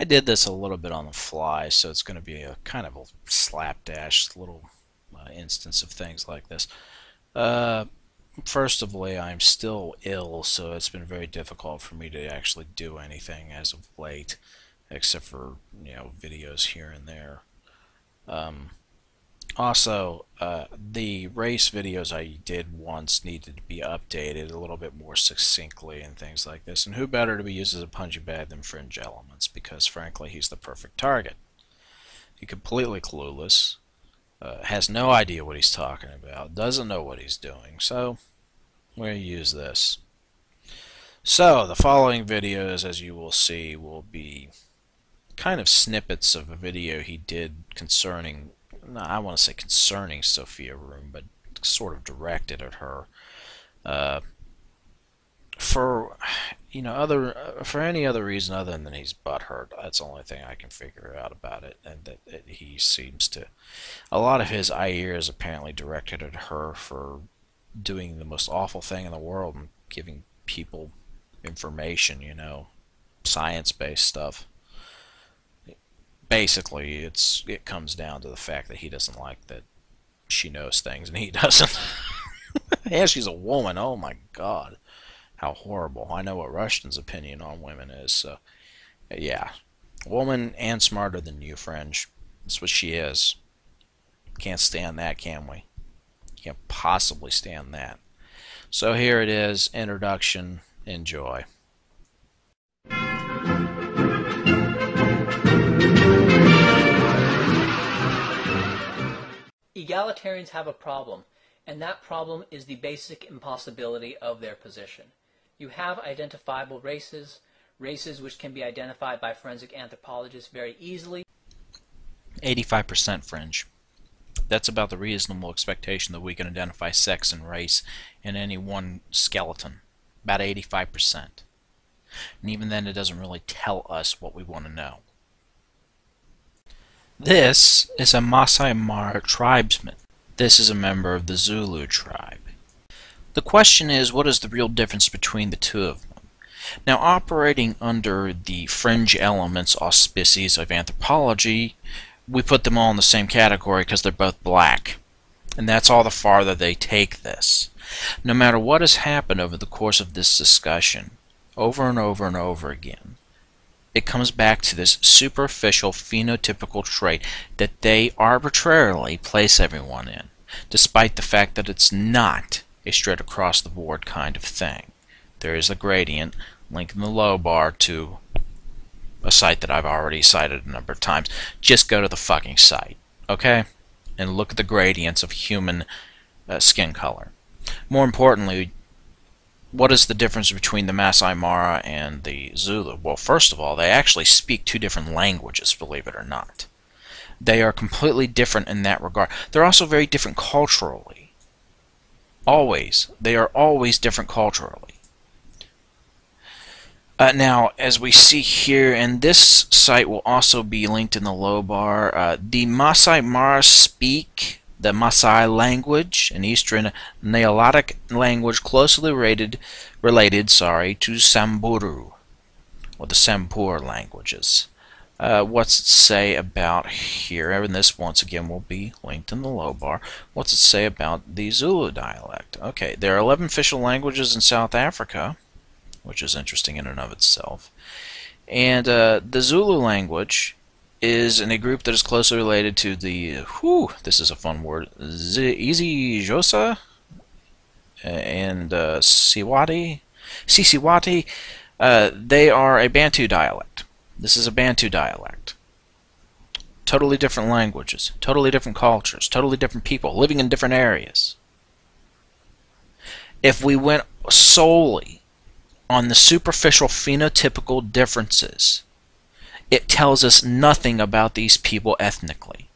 did this a little bit on the fly, so it's going to be a kind of a slapdash little instance of things like this. First of all, I'm still ill, so it's been very difficult for me to actually do anything as of late, except for, videos here and there. Also, the race videos I did once needed to be updated a little bit more succinctly and things like this. And who better to be used as a punching bag than fringeelements, because frankly he's the perfect target. He's completely clueless, has no idea what he's talking about, doesn't know what he's doing, so we're going to use this. So the following videos, as you will see, will be kind of snippets of a video he did concerning, no, I want to say concerning Sophia Room, but sort of directed at her. For any other reason other than he's butthurt. That's the only thing I can figure out about it, and that he seems to, a lot of his ire is apparently directed at her for doing the most awful thing in the world and giving people information, science-based stuff. Basically, it comes down to the fact that he doesn't like that she knows things and he doesn't. And she's a woman. Oh my God, how horrible! I know what Rushton's opinion on women is. So, yeah, woman and smarter than you, Fringe. That's what she is. Can't stand that, can we? Can't possibly stand that. So here it is. Introduction. Enjoy. Egalitarians have a problem, and that problem is the basic impossibility of their position. You have identifiable races which can be identified by forensic anthropologists very easily. 85% Fringe. That's about the reasonable expectation that we can identify sex and race in any one skeleton. About 85%. And even then, it doesn't really tell us what we want to know. This is a Masai Mara tribesman. This is a member of the Zulu tribe. The question is, what is the real difference between the two of them? Now, operating under the fringe elements auspices of anthropology, we put them all in the same category because they're both black. And that's all the farther they take this. No matter what has happened over the course of this discussion, over and over and over again, it comes back to this superficial phenotypical trait that they arbitrarily place everyone in, despite the fact that it's not a straight across the board kind of thing. There is a gradient, link in the low bar to a site that I've already cited a number of times. Just go to the fucking site, okay? And look at the gradients of human skin color. More importantly, what is the difference between the Masai Mara and the Zulu? Well, first of all, they actually speak two different languages, believe it or not. They are completely different in that regard. They're also very different culturally. Always. They are always different culturally. Now, as we see here, and this site will also be linked in the low bar, the Masai Mara speak the Maasai language, an Eastern Nilotic language closely related to Samburu, or the Sambur languages. What's it say about here? And this, once again, will be linked in the low bar. What's it say about the Zulu dialect? Okay, there are 11 official languages in South Africa, which is interesting in and of itself. And the Zulu language is in a group that is closely related to the, this is a fun word, isiXhosa and Siswati. They are a Bantu dialect. This is a Bantu dialect. Totally different languages, totally different cultures, totally different people living in different areas. If we went solely on the superficial phenotypical differences, it tells us nothing about these people ethnically.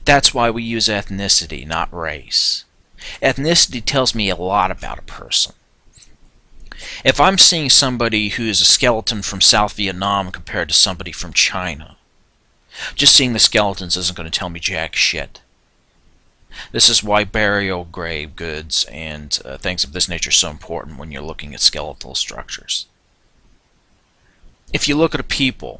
That's why we use ethnicity, not race. Ethnicity tells me a lot about a person. If I'm seeing somebody who is a skeleton from South Vietnam compared to somebody from China, just seeing the skeletons isn't going to tell me jack shit. This is why burial grave goods and things of this nature are so important when you're looking at skeletal structures. If you look at a people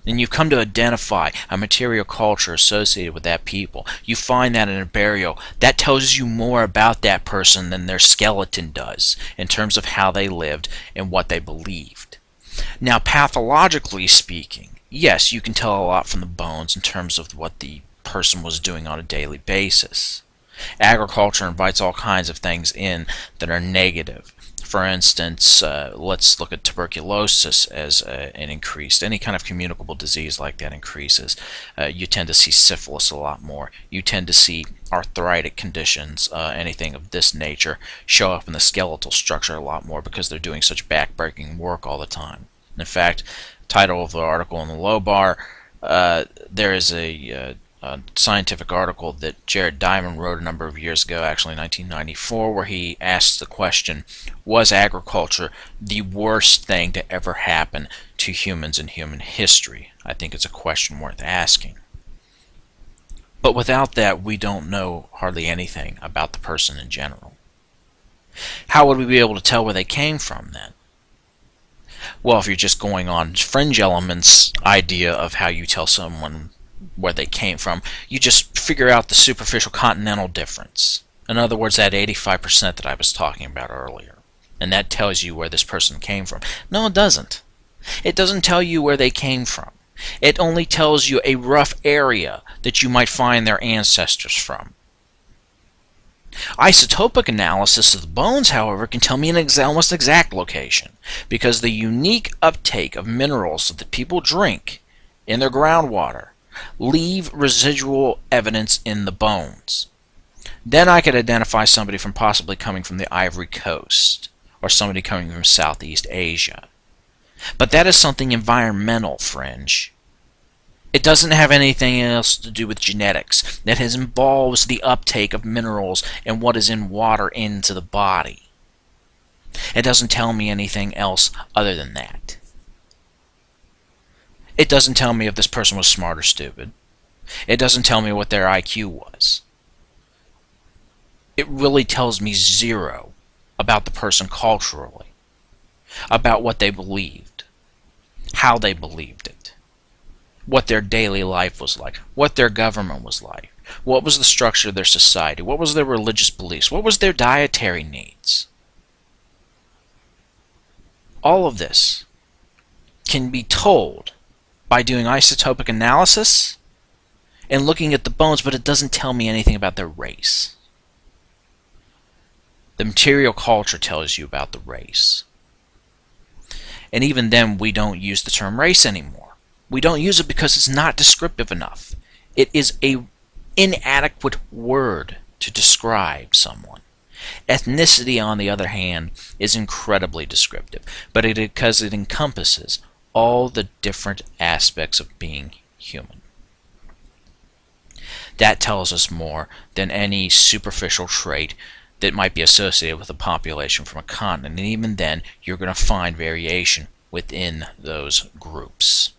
and you've come to identify a material culture associated with that people, you find that in a burial, that tells you more about that person than their skeleton does in terms of how they lived and what they believed. Now, pathologically speaking, yes, you can tell a lot from the bones in terms of what the person was doing on a daily basis. Agriculture invites all kinds of things in that are negative. For instance, let's look at tuberculosis as an increased. Any kind of communicable disease like that increases. You tend to see syphilis a lot more. You tend to see arthritic conditions, anything of this nature, show up in the skeletal structure a lot more because they're doing such back-breaking work all the time. In fact, title of the article in the low bar, there is a scientific article that Jared Diamond wrote a number of years ago, actually in 1994, where he asked the question, was agriculture the worst thing to ever happen to humans in human history? I think it's a question worth asking. But without that, we don't know hardly anything about the person in general. How would we be able to tell where they came from then? Well, if you're just going on fringe elements idea of how you tell someone where they came from, you just figure out the superficial continental difference. In other words, that 85% that I was talking about earlier. And that tells you where this person came from. No, it doesn't. It doesn't tell you where they came from. It only tells you a rough area that you might find their ancestors from. Isotopic analysis of the bones, however, can tell me an almost exact location, because the unique uptake of minerals that people drink in their groundwater leave residual evidence in the bones. Then I could identify somebody from possibly coming from the Ivory Coast, or somebody coming from Southeast Asia. But that is something environmental, fringe. It doesn't have anything else to do with genetics. That involves the uptake of minerals and what is in water into the body. It doesn't tell me anything else other than that. It doesn't tell me if this person was smart or stupid. It doesn't tell me what their IQ was. It really tells me zero about the person culturally, about what they believed, how they believed it, what their daily life was like, what their government was like, what was the structure of their society, what was their religious beliefs, what was their dietary needs. All of this can be told by doing isotopic analysis and looking at the bones, but it doesn't tell me anything about their race. The material culture tells you about the race. And even then, we don't use the term race anymore. We don't use it because it's not descriptive enough. It is an inadequate word to describe someone. Ethnicity, on the other hand, is incredibly descriptive, but because it encompasses all the different aspects of being human. That tells us more than any superficial trait that might be associated with a population from a continent, and even then you're going to find variation within those groups.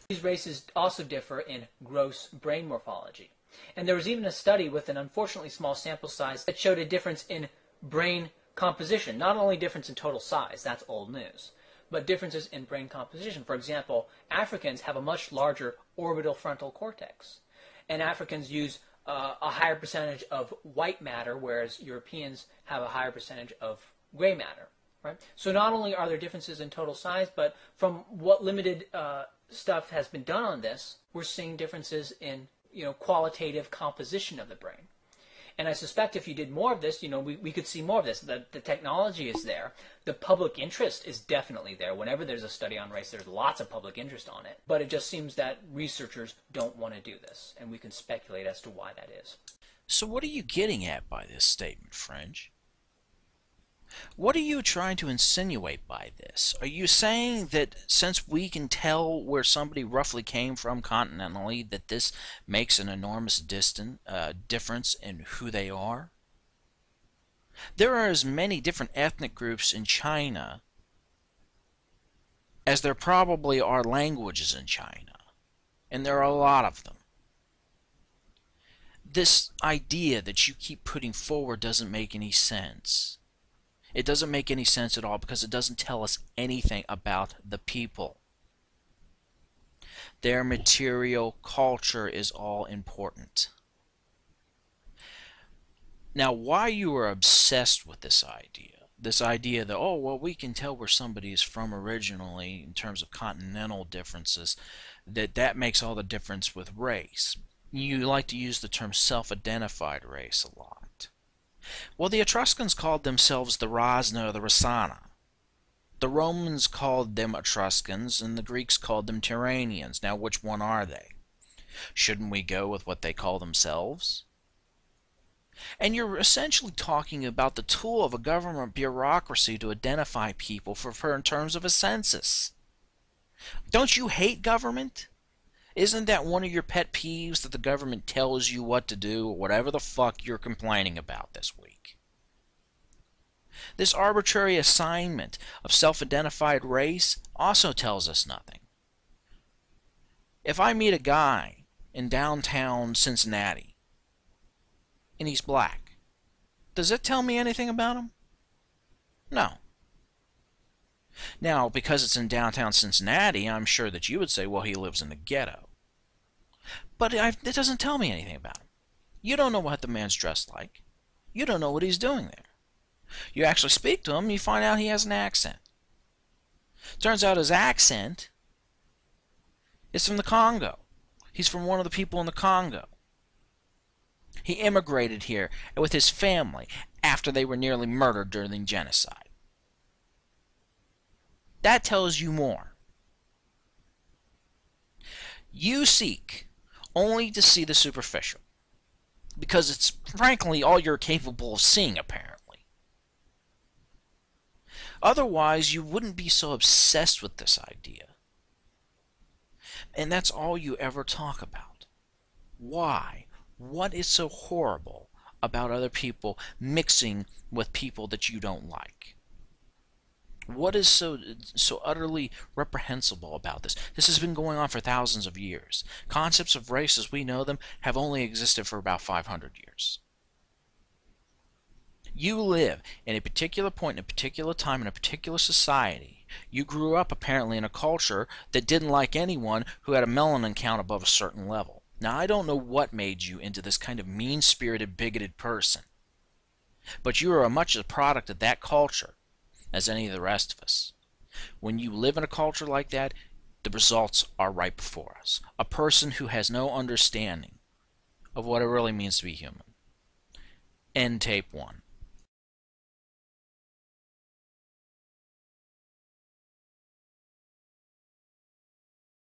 These races also differ in gross brain morphology. And there was even a study with an unfortunately small sample size that showed a difference in brain composition. Not only difference in total size, that's old news, but differences in brain composition. For example, Africans have a much larger orbital frontal cortex, and Africans use a higher percentage of white matter, whereas Europeans have a higher percentage of gray matter. Right? So not only are there differences in total size, but from what limited stuff has been done on this, we're seeing differences in qualitative composition of the brain. And I suspect if you did more of this, we could see more of this. The technology is there. The public interest is definitely there. Whenever there's a study on race, there's lots of public interest on it. But it just seems that researchers don't want to do this, and we can speculate as to why that is. So what are you getting at by this statement, Fringe? What are you trying to insinuate by this? Are you saying that since we can tell where somebody roughly came from continentally, that this makes an enormous difference in who they are? There are as many different ethnic groups in China as there probably are languages in China, and there are a lot of them. This idea that you keep putting forward doesn't make any sense. It doesn't make any sense at all because it doesn't tell us anything about the people. Their material culture is all important. Now, why you are obsessed with this idea that, oh, well, we can tell where somebody is from originally in terms of continental differences, that makes all the difference with race. You like to use the term self-identified race a lot. Well, the Etruscans called themselves the Rasna or the Rasana. The Romans called them Etruscans, and the Greeks called them Tyrrhenians. Now, which one are they? Shouldn't we go with what they call themselves? And you're essentially talking about the tool of a government bureaucracy to identify people for in terms of a census. Don't you hate government? Isn't that one of your pet peeves, that the government tells you what to do or whatever the fuck you're complaining about this week? This arbitrary assignment of self-identified race also tells us nothing. If I meet a guy in downtown Cincinnati and he's black, does it tell me anything about him? No. Now, because it's in downtown Cincinnati, I'm sure that you would say, well, he lives in the ghetto. But it doesn't tell me anything about him. You don't know what the man's dressed like. You don't know what he's doing there. You actually speak to him, and you find out he has an accent. Turns out his accent is from the Congo. He's from one of the people in the Congo. He immigrated here with his family after they were nearly murdered during the genocide. That tells you more. You seek only to see the superficial, because it's frankly all you're capable of seeing, apparently. Otherwise, you wouldn't be so obsessed with this idea. And that's all you ever talk about. Why? What is so horrible about other people mixing with people that you don't like? What is so utterly reprehensible about this? This has been going on for thousands of years. Concepts of race as we know them have only existed for about 500 years. You live in a particular point, in a particular time, in a particular society. You grew up apparently in a culture that didn't like anyone who had a melanin count above a certain level. Now, I don't know what made you into this kind of mean-spirited, bigoted person, but you are as much a product of that culture as any of the rest of us. When you live in a culture like that, the results are right before us. A person who has no understanding of what it really means to be human. End tape 1.